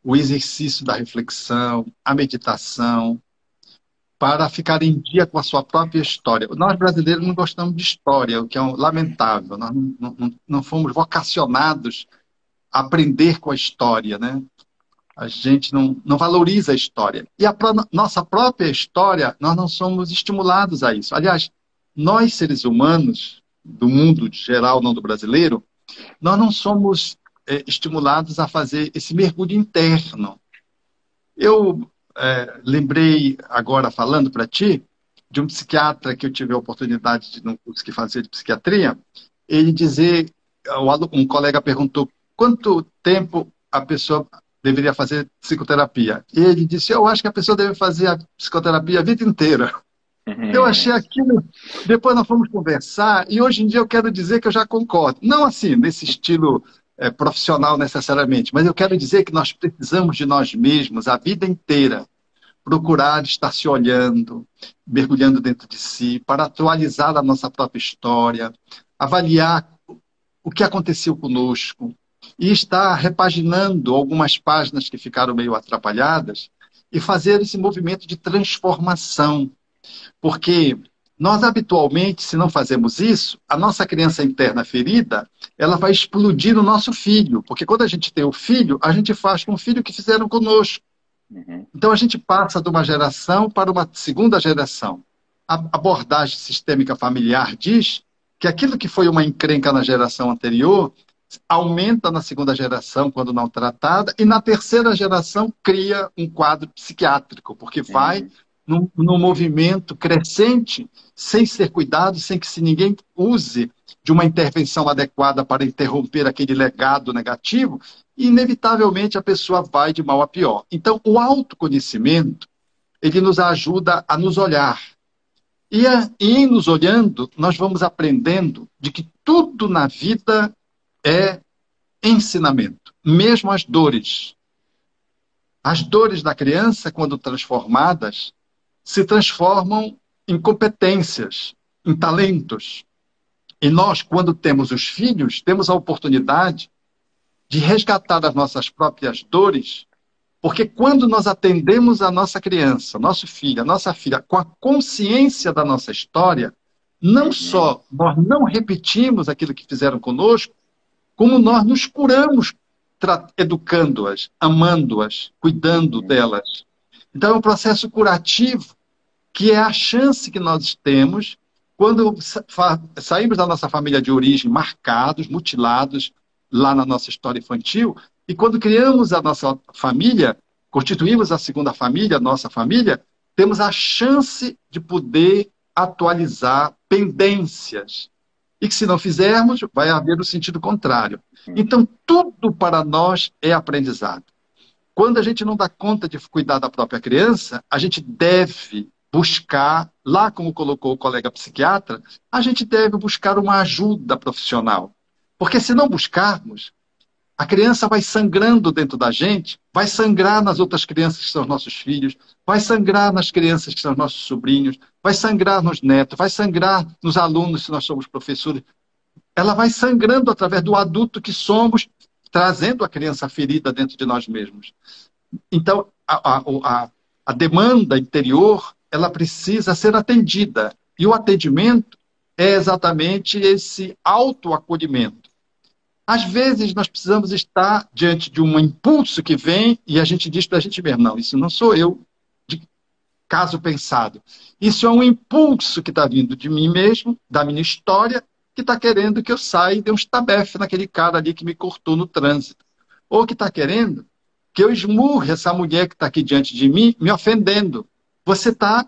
o exercício da reflexão, a meditação, para ficar em dia com a sua própria história. Nós brasileiros não gostamos de história, o que é lamentável. Nós não fomos vocacionados a aprender com a história, né? A gente não valoriza a história. E nossa própria história, nós não somos estimulados a isso. Aliás, nós, seres humanos, do mundo geral, não do brasileiro, nós não somos estimulados a fazer esse mergulho interno. Eu lembrei agora, falando para ti, de um psiquiatra que eu tive a oportunidade de, num curso que fazia de psiquiatria, ele dizer, um colega perguntou quanto tempo a pessoa deveria fazer psicoterapia. E ele disse, eu acho que a pessoa deve fazer a psicoterapia a vida inteira. Eu achei aquilo. Depois nós fomos conversar, e hoje em dia eu quero dizer que eu já concordo. Não assim, nesse estilo profissional necessariamente, mas eu quero dizer que nós precisamos de nós mesmos a vida inteira, procurar estar se olhando, mergulhando dentro de si, para atualizar a nossa própria história, avaliar o que aconteceu conosco e estar repaginando algumas páginas que ficaram meio atrapalhadas e fazer esse movimento de transformação. Porque nós, habitualmente, se não fazemos isso, a nossa criança interna ferida, ela vai explodir no nosso filho. Porque quando a gente tem o filho, a gente faz com o filho que fizeram conosco. Uhum. Então, a gente passa de uma geração para uma segunda geração. A abordagem sistêmica familiar diz que aquilo que foi uma encrenca na geração anterior aumenta na segunda geração, quando não tratada, e na terceira geração cria um quadro psiquiátrico, porque vai Uhum. num movimento crescente, sem ser cuidado, sem que se ninguém use de uma intervenção adequada para interromper aquele legado negativo, e inevitavelmente a pessoa vai de mal a pior. Então, o autoconhecimento, ele nos ajuda a nos olhar. E em nos olhando, nós vamos aprendendo de que tudo na vida é ensinamento. mesmo as dores. As dores da criança, quando transformadas, se transformam em competências, em talentos. E nós, quando temos os filhos, temos a oportunidade de resgatar as nossas próprias dores, porque quando nós atendemos a nossa criança, nosso filho, a nossa filha, com a consciência da nossa história, não Uhum. só nós não repetimos aquilo que fizeram conosco, como nós nos curamos educando-as, amando-as, cuidando Uhum. delas. Então, é um processo curativo que é a chance que nós temos quando saímos da nossa família de origem marcados, mutilados, lá na nossa história infantil, e quando criamos a nossa família, constituímos a segunda família, a nossa família, temos a chance de poder atualizar pendências. E que se não fizermos, vai haver o sentido contrário. Uhum. Então, tudo para nós é aprendizado. Quando a gente não dá conta de cuidar da própria criança, a gente deve buscar, lá como colocou o colega psiquiatra, a gente deve buscar uma ajuda profissional. Porque se não buscarmos, a criança vai sangrando dentro da gente, vai sangrar nas outras crianças que são os nossos filhos, vai sangrar nas crianças que são os nossos sobrinhos, vai sangrar nos netos, vai sangrar nos alunos se nós somos professores. Ela vai sangrando através do adulto que somos, trazendo a criança ferida dentro de nós mesmos. Então, a demanda interior, ela precisa ser atendida. E o atendimento é exatamente esse autoacolhimento. Às vezes, nós precisamos estar diante de um impulso que vem e a gente diz para a gente mesmo, não, isso não sou eu, de caso pensado. Isso é um impulso que está vindo de mim mesmo, da minha história, que está querendo que eu saia e dê um estabefe naquele cara ali que me cortou no trânsito. Ou que está querendo que eu esmurre essa mulher que está aqui diante de mim, me ofendendo. Você está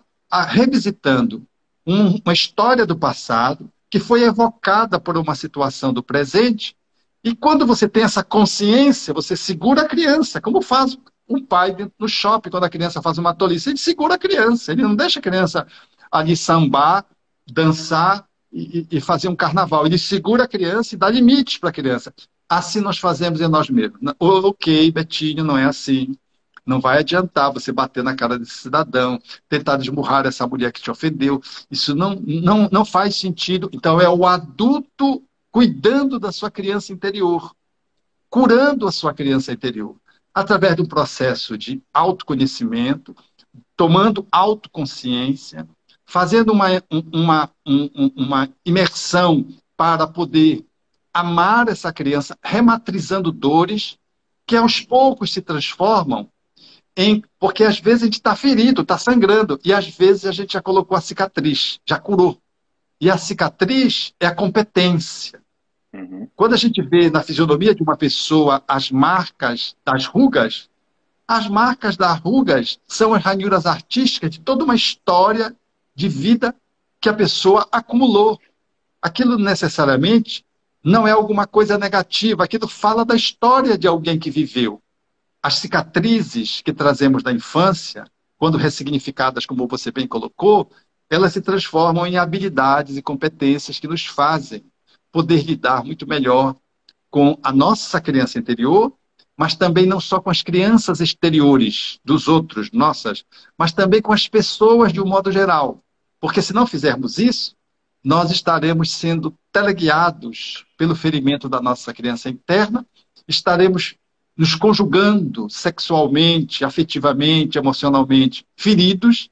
revisitando uma história do passado que foi evocada por uma situação do presente. E quando você tem essa consciência, você segura a criança, como faz um pai no shopping quando a criança faz uma tolice. Ele segura a criança, ele não deixa a criança ali sambar, dançar e fazer um carnaval. Ele segura a criança e dá limites para a criança. Assim nós fazemos em nós mesmos. Ok, Betinho, não é assim. Não vai adiantar você bater na cara desse cidadão, tentar desmurrar essa mulher que te ofendeu. Isso não faz sentido. Então, é o adulto cuidando da sua criança interior, curando a sua criança interior, através de um processo de autoconhecimento, tomando autoconsciência, fazendo uma imersão para poder amar essa criança, rematrizando dores que aos poucos se transformam em. Porque às vezes a gente está ferido, está sangrando, e às vezes a gente já colocou a cicatriz, já curou. E a cicatriz é a competência. Uhum. Quando a gente vê na fisionomia de uma pessoa as marcas das rugas são as ranhuras artísticas de toda uma história de vida que a pessoa acumulou. Aquilo necessariamente não é alguma coisa negativa, aquilo fala da história de alguém que viveu. As cicatrizes que trazemos da infância, quando ressignificadas, como você bem colocou, elas se transformam em habilidades e competências que nos fazem poder lidar muito melhor com a nossa criança interior, mas também não só com as crianças exteriores dos outros, nossas, mas também com as pessoas de um modo geral. Porque se não fizermos isso, nós estaremos sendo teleguiados pelo ferimento da nossa criança interna, estaremos nos conjugando sexualmente, afetivamente, emocionalmente, feridos,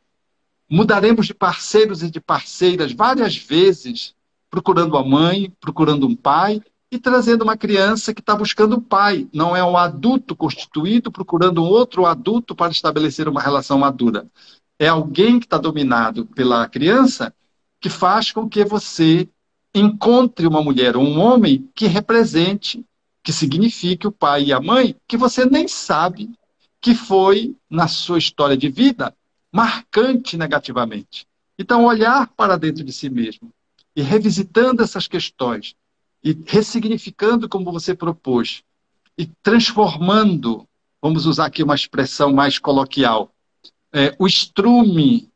mudaremos de parceiros e de parceiras várias vezes, procurando a mãe, procurando um pai, e trazendo uma criança que está buscando um pai. Não é um adulto constituído procurando um outro adulto para estabelecer uma relação madura. É alguém que está dominado pela criança que faz com que você encontre uma mulher ou um homem que represente, que signifique o pai e a mãe, que você nem sabe que foi, na sua história de vida, marcante negativamente. Então, olhar para dentro de si mesmo e revisitando essas questões e ressignificando como você propôs e transformando, vamos usar aqui uma expressão mais coloquial, o estrume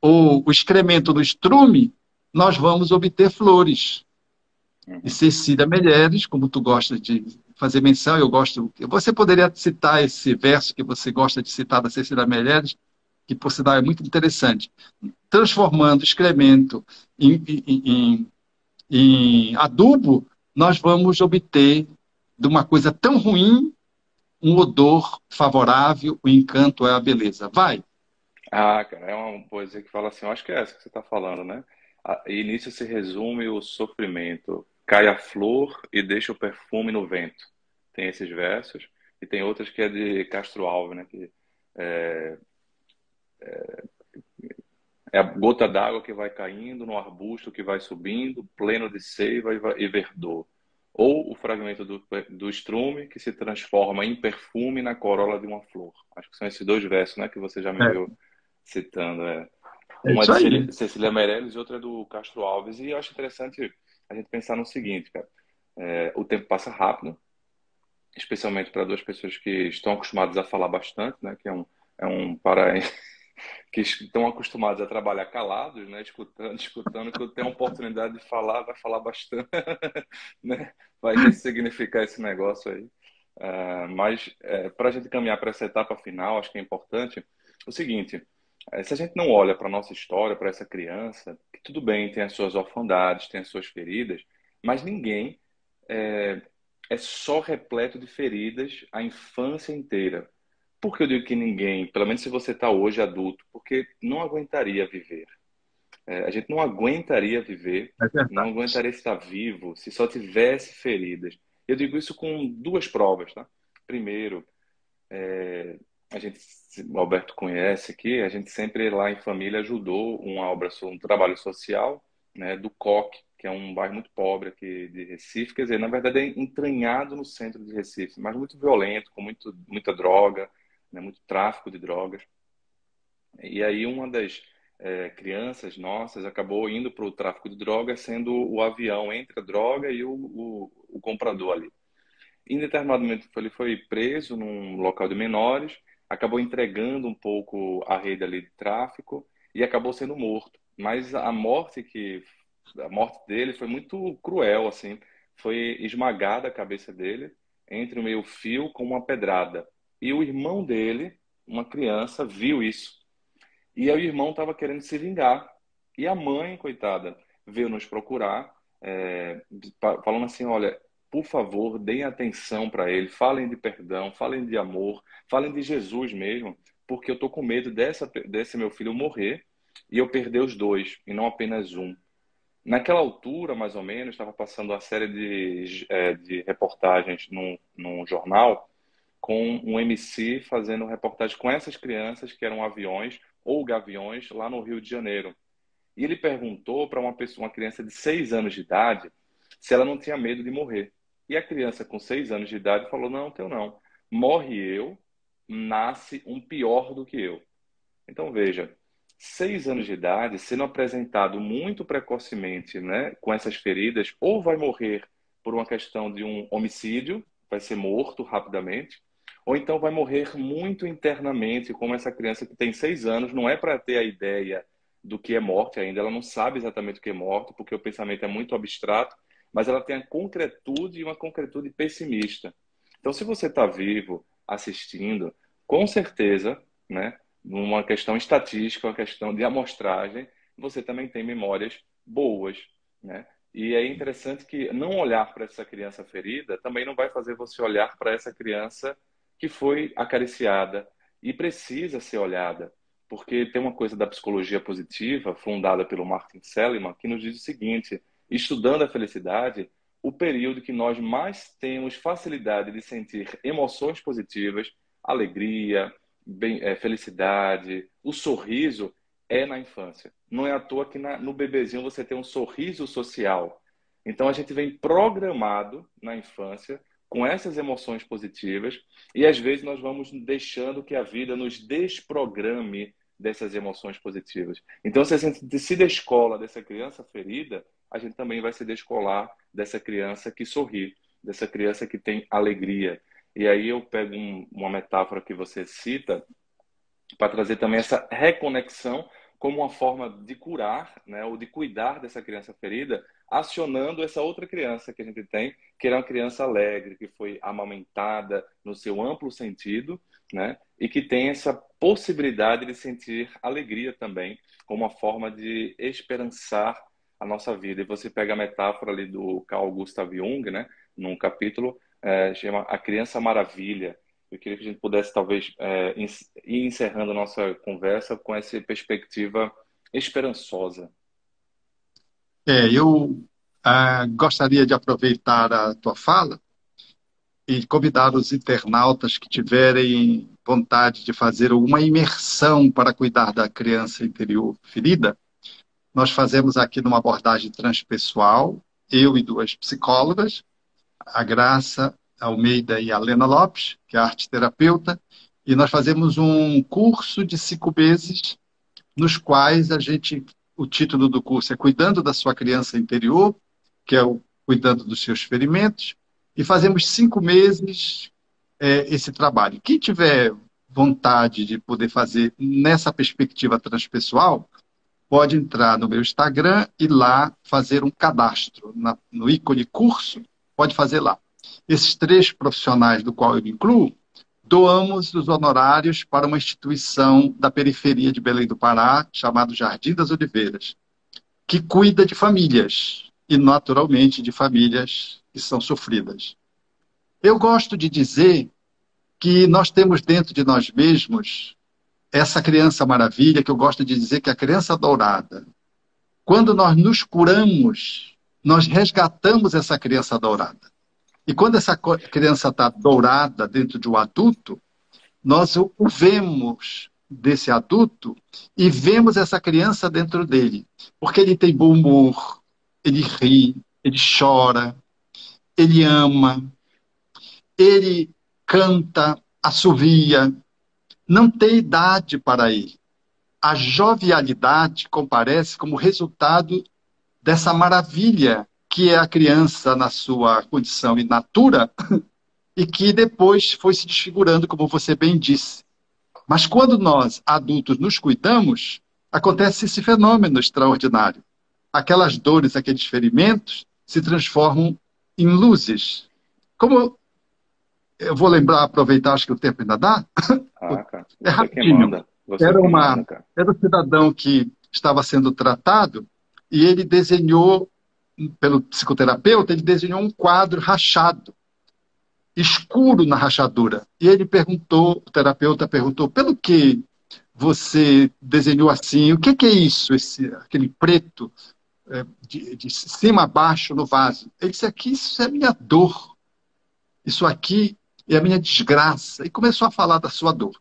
ou o excremento do estrume, nós vamos obter flores. E Uhum. Cecília Meirelles, como tu gosta de fazer menção, eu gosto. Você poderia citar esse verso que você gosta de citar da Cecília Meirelles, que, por sinal, é muito interessante. Transformando excremento em, em adubo, nós vamos obter de uma coisa tão ruim um odor favorável, o encanto é a beleza. Vai. Ah, cara, é uma poesia que fala assim, eu acho que é essa que você está falando, né? E nisso se resume o sofrimento. Cai a flor e deixa o perfume no vento. Tem esses versos. E tem outras que é de Castro Alves, né? Que é a gota d'água que vai caindo no arbusto que vai subindo, pleno de seiva e verdor. Ou o fragmento do estrume que se transforma em perfume na corola de uma flor. Acho que são esses dois versos, né? Que você já me É, viu citando. é Uma isso de aí. Cecília Meirelles e outra do Castro Alves. E eu acho interessante a gente pensar no seguinte, cara. O tempo passa rápido, especialmente para duas pessoas que estão acostumadas a falar bastante, né? Que é um para que estão acostumados a trabalhar calados, né? Escutando, que tem a oportunidade de falar, vai falar bastante, né? Vai ressignificar esse negócio aí. Mas para a gente caminhar para essa etapa final, acho que é importante o seguinte: se a gente não olha para a nossa história, para essa criança, que tudo bem, tem as suas orfandades, tem as suas feridas, mas ninguém é, é só repleto de feridas a infância inteira. Por que eu digo que ninguém, pelo menos se você está hoje adulto, porque não aguentaria viver. A gente não aguentaria viver, É não verdade. aguentaria estar vivo se só tivesse feridas. Eu digo isso com duas provas, tá? Primeiro, a gente, o Alberto conhece aqui, a gente sempre lá em família ajudou uma obra, um trabalho social, né, do Coque, que é um bairro muito pobre aqui de Recife, quer dizer, na verdade é entranhado no centro de Recife, mas muito violento, com muita droga, né, muito tráfico de drogas. E aí uma das crianças nossas acabou indo para o tráfico de drogas, sendo o avião entre a droga e o comprador ali. Em determinado momento ele foi preso num local de menores, acabou entregando um pouco a rede ali de tráfico e acabou sendo morto. Mas a morte dele foi muito cruel, assim. Foi esmagada a cabeça dele entre o meio-fio com uma pedrada. E o irmão dele, uma criança, viu isso. E aí o irmão estava querendo se vingar. E a mãe, coitada, veio nos procurar, falando assim: olha, por favor, deem atenção para ele, falem de perdão, falem de amor, falem de Jesus mesmo, porque eu tô com medo desse meu filho morrer e eu perder os dois, e não apenas um. Naquela altura, mais ou menos, estava passando uma série de reportagens num jornal com um MC fazendo reportagem com essas crianças que eram aviões ou gaviões lá no Rio de Janeiro. E ele perguntou para uma criança de 6 anos de idade se ela não tinha medo de morrer. E a criança com 6 anos de idade falou: não, tenho não. Morre eu, nasce um pior do que eu. Então veja, 6 anos de idade, sendo apresentado muito precocemente, né, com essas feridas, ou vai morrer por uma questão de um homicídio, vai ser morto rapidamente, ou então vai morrer muito internamente, como essa criança que tem 6 anos, não é para ter a ideia do que é morte ainda, ela não sabe exatamente o que é morte, porque o pensamento é muito abstrato, mas ela tem a concretude e uma concretude pessimista. Então, se você está vivo, assistindo, com certeza, né, numa questão estatística, uma questão de amostragem, você também tem memórias boas, né? E é interessante que não olhar para essa criança ferida também não vai fazer você olhar para essa criança que foi acariciada e precisa ser olhada, porque tem uma coisa da psicologia positiva, fundada pelo Martin Seligman, que nos diz o seguinte: estudando a felicidade, o período que nós mais temos facilidade de sentir emoções positivas, alegria, felicidade, o sorriso é na infância. Não é à toa que no bebezinho você tem um sorriso social. Então a gente vem programado na infância com essas emoções positivas e às vezes nós vamos deixando que a vida nos desprograme dessas emoções positivas. Então se a gente se descola dessa criança ferida, a gente também vai se descolar dessa criança que sorri, dessa criança que tem alegria. E aí eu pego uma metáfora que você cita para trazer também essa reconexão como uma forma de curar, né, ou de cuidar dessa criança ferida, acionando essa outra criança que a gente tem, que era uma criança alegre, que foi amamentada no seu amplo sentido, né, e que tem essa possibilidade de sentir alegria também, como uma forma de esperançar a nossa vida. E você pega a metáfora ali do Carl Gustav Jung, né, num capítulo, chama A Criança Maravilha. Eu queria que a gente pudesse, talvez, ir encerrando a nossa conversa com essa perspectiva esperançosa. Eu gostaria de aproveitar a tua fala e convidar os internautas que tiverem vontade de fazer uma imersão para cuidar da criança interior ferida. Nós fazemos aqui numa abordagem transpessoal, eu e duas psicólogas, a Graça Almeida e a Lena Lopes, que é arte terapeuta, e nós fazemos um curso de 5 meses, nos quais o título do curso é Cuidando da Sua Criança Interior, que é o Cuidando dos Seus Ferimentos, e fazemos 5 meses esse trabalho. Quem tiver vontade de poder fazer nessa perspectiva transpessoal, pode entrar no meu Instagram e lá fazer um cadastro no ícone curso, pode fazer lá. Esses 3 profissionais do qual eu me incluo, doamos os honorários para uma instituição da periferia de Belém do Pará, chamado Jardim das Oliveiras, que cuida de famílias, e naturalmente de famílias que são sofridas. Eu gosto de dizer que nós temos dentro de nós mesmos essa criança maravilha, que eu gosto de dizer que é a criança dourada. Quando nós nos curamos, nós resgatamos essa criança dourada. E quando essa criança está dourada dentro de um adulto, nós o vemos desse adulto e vemos essa criança dentro dele. Porque ele tem bom humor, ele ri, ele chora, ele ama, ele canta, assovia, não tem idade para ele. A jovialidade comparece como resultado dessa maravilha que é a criança na sua condição in natura e que depois foi se desfigurando, como você bem disse. Mas quando nós, adultos, nos cuidamos, acontece esse fenômeno extraordinário. Aquelas dores, aqueles ferimentos se transformam em luzes. Como eu vou lembrar, aproveitar, acho que o tempo ainda dá, Ah, cara, é você que rapidinho. manda. Você Era, que uma, manda, cara. era um cidadão que estava sendo tratado e ele desenhou, pelo psicoterapeuta, ele desenhou um quadro rachado, escuro na rachadura. E ele perguntou, o terapeuta perguntou, pelo que você desenhou assim? O que é isso, aquele preto de cima a baixo no vaso? Ele disse, aqui isso é minha dor, isso aqui é a minha desgraça. E começou a falar da sua dor.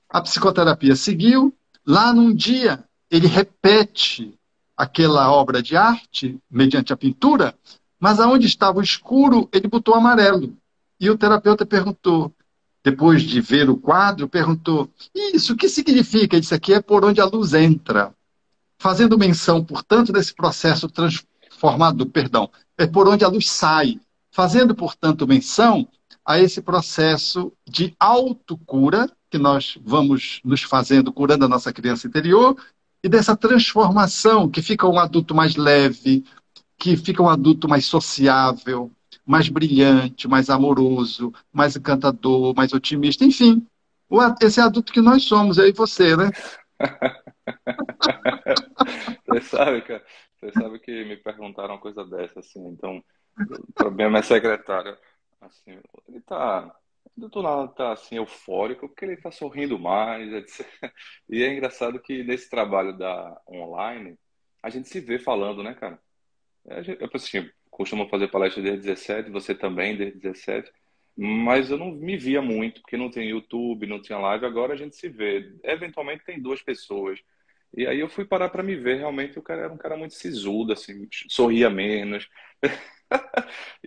A psicoterapia seguiu. Lá num dia, ele repete aquela obra de arte, mediante a pintura, mas aonde estava o escuro, ele botou amarelo. E o terapeuta perguntou, depois de ver o quadro, perguntou: Isso, o que significa? Ele disse: Aqui é por onde a luz entra. Fazendo menção, portanto, desse processo transformador, perdão, é por onde a luz sai. Fazendo, portanto, menção a esse processo de autocura que nós vamos nos fazendo, curando a nossa criança interior, e dessa transformação que fica um adulto mais leve, que fica um adulto mais sociável, mais brilhante, mais amoroso, mais encantador, mais otimista, enfim. Esse adulto que nós somos, eu e você, né? Você sabe, cara, você sabe que me perguntaram uma coisa dessa, assim, então, o problema é secretário, assim, ele tá, do nada tá, assim, eufórico, porque ele tá sorrindo mais, etc. E é engraçado que nesse trabalho da online, a gente se vê falando, né, cara? Eu, assim, costumo fazer palestra desde 17, você também desde 17, mas eu não me via muito, porque não tem YouTube, não tinha live, agora a gente se vê. Eventualmente tem duas pessoas. E aí eu fui parar para me ver, realmente o cara era um cara muito sisudo, assim, sorria menos.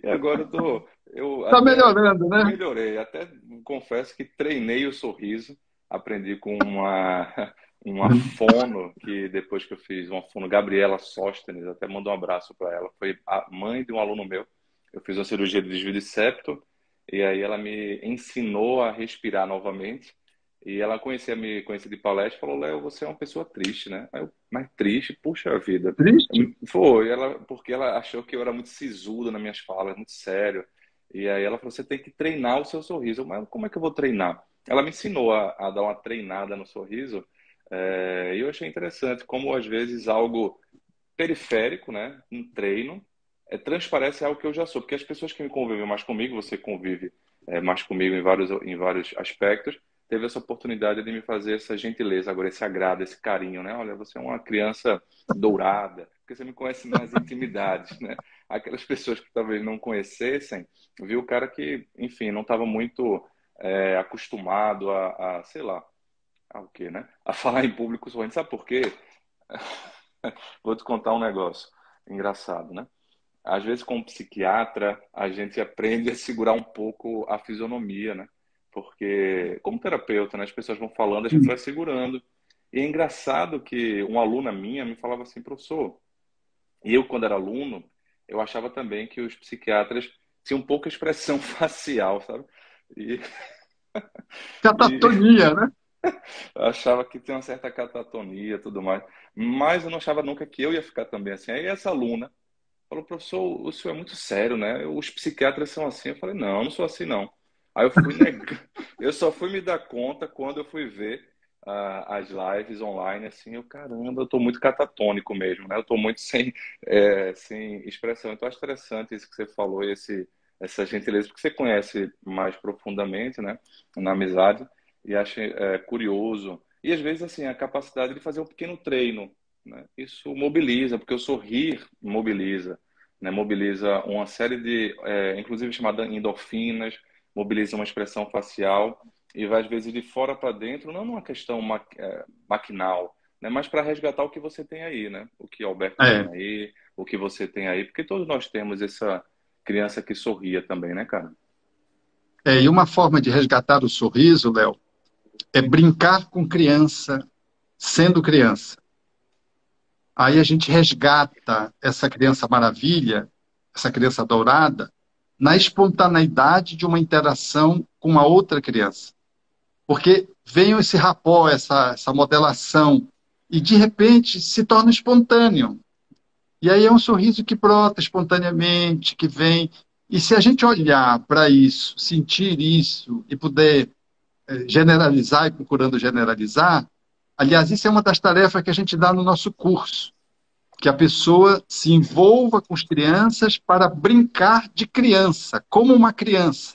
E agora eu Está até melhorando, né? melhorei, até confesso que treinei o sorriso, aprendi com uma fono, que depois que eu fiz uma fono, Gabriela Sóstenes, até mandou um abraço para ela, foi a mãe de um aluno meu. Eu fiz uma cirurgia de desvio de septo, e aí ela me ensinou a respirar novamente, E ela me conhecia de palestra e falou, Léo, você é uma pessoa triste, né? Aí eu, mas triste? Puxa vida. Triste? Foi, porque ela achou que eu era muito sisudo nas minhas falas, muito sério. E aí ela falou, você tem que treinar o seu sorriso. Eu, mas como é que eu vou treinar? Ela me ensinou a dar uma treinada no sorriso, e eu achei interessante como, às vezes, algo periférico, né, um treino, transparece algo que eu já sou. Porque as pessoas que me convivem mais comigo, você convive mais comigo em vários aspectos, teve essa oportunidade de me fazer essa gentileza, agora esse agrado, esse carinho, né? Olha, você é uma criança dourada, porque você me conhece nas intimidades, né? Aquelas pessoas que talvez não conhecessem, viu o cara que, enfim, não estava muito acostumado sei lá, o quê, né? A falar em público sorrindo. Sabe por quê? Vou te contar um negócio engraçado, né? Às vezes, como psiquiatra, a gente aprende a segurar um pouco a fisionomia, né? Porque, como terapeuta, né, as pessoas vão falando, a gente vai segurando. E é engraçado que uma aluna minha me falava assim, professor, e eu, quando era aluno, eu achava também que os psiquiatras tinham pouca expressão facial, sabe? E, e Catatonia, né? eu achava que tinha uma certa catatonia e tudo mais. Mas eu não achava nunca que eu ia ficar também assim. Aí essa aluna falou, professor, o senhor é muito sério, né? Os psiquiatras são assim. Eu falei, não, eu não sou assim, não. Aí eu fui negar. Eu só fui me dar conta quando eu fui ver as lives online, assim, eu, caramba, eu tô muito catatônico mesmo, né? Eu tô muito sem expressão. Então, acho interessante isso que você falou, essa gentileza, porque você conhece mais profundamente, né? Na amizade, e acho curioso. E, às vezes, assim, a capacidade de fazer um pequeno treino, né? Isso mobiliza, porque o sorrir mobiliza, né? Mobiliza uma série inclusive chamada endorfinas, mobiliza uma expressão facial e vai às vezes de fora para dentro, não numa questão maquinal, né? Mas para resgatar o que você tem aí, né? O que Alberto tem É. aí, o que você tem aí, porque todos nós temos essa criança que sorria também, né, cara? E uma forma de resgatar o sorriso, Léo, é brincar com criança, sendo criança. Aí a gente resgata essa criança maravilha, essa criança dourada, na espontaneidade de uma interação com uma outra criança. Porque vem esse rapó, essa modelação, e de repente se torna espontâneo. E aí é um sorriso que brota espontaneamente, que vem. E se a gente olhar para isso, sentir isso e puder generalizar e procurando generalizar, aliás, isso é uma das tarefas que a gente dá no nosso curso, que a pessoa se envolva com as crianças para brincar de criança, como uma criança.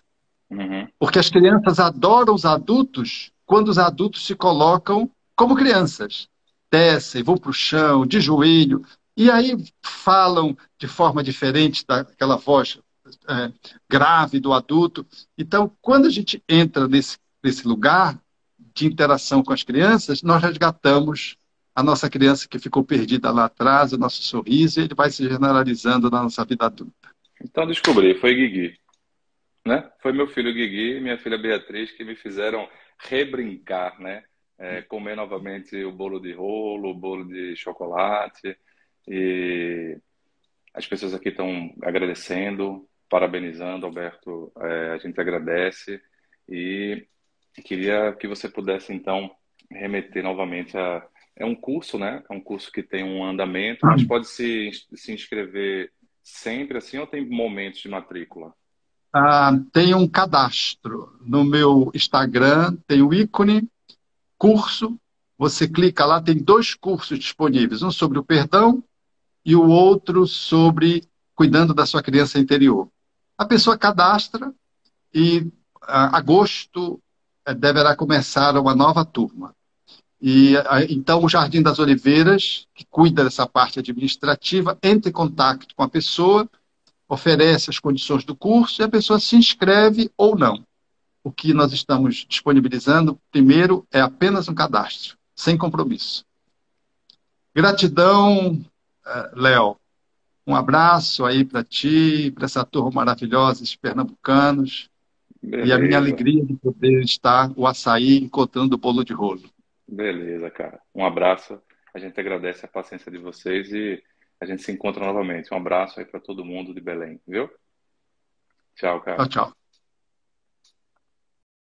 Uhum. Porque as crianças adoram os adultos quando os adultos se colocam como crianças. Descem, vão para o chão, de joelho, e aí falam de forma diferente daquela voz é, grave do adulto. Então, quando a gente entra nesse lugar de interação com as crianças, nós resgatamos a nossa criança que ficou perdida lá atrás, o nosso sorriso, e ele vai se generalizando na nossa vida adulta. Então descobri, foi Guigui, né? Foi meu filho Guigui e minha filha Beatriz que me fizeram rebrincar, né? Comer novamente o bolo de rolo, o bolo de chocolate. E as pessoas aqui estão agradecendo, parabenizando, Alberto. A gente agradece e queria que você pudesse, então, remeter novamente a. É um curso, né? É um curso que tem um andamento, mas pode se inscrever sempre assim ou tem momentos de matrícula? Tem um cadastro no meu Instagram, tem o ícone curso. Você clica lá, tem dois cursos disponíveis, um sobre o perdão e o outro sobre cuidando da sua criança interior. A pessoa cadastra e agosto deverá começar uma nova turma. E então o Jardim das Oliveiras, que cuida dessa parte administrativa, entra em contato com a pessoa, oferece as condições do curso e a pessoa se inscreve ou não. O que nós estamos disponibilizando, primeiro, é apenas um cadastro, sem compromisso. Gratidão, Léo. Um abraço aí para ti, para essa turma maravilhosa, esses pernambucanos, e a minha Beleza, alegria de poder estar o açaí encontrando o bolo de rolo. beleza, cara. Um abraço. A gente agradece a paciência de vocês e a gente se encontra novamente. Um abraço aí para todo mundo de Belém, viu? Tchau, Tchau, cara. tchau.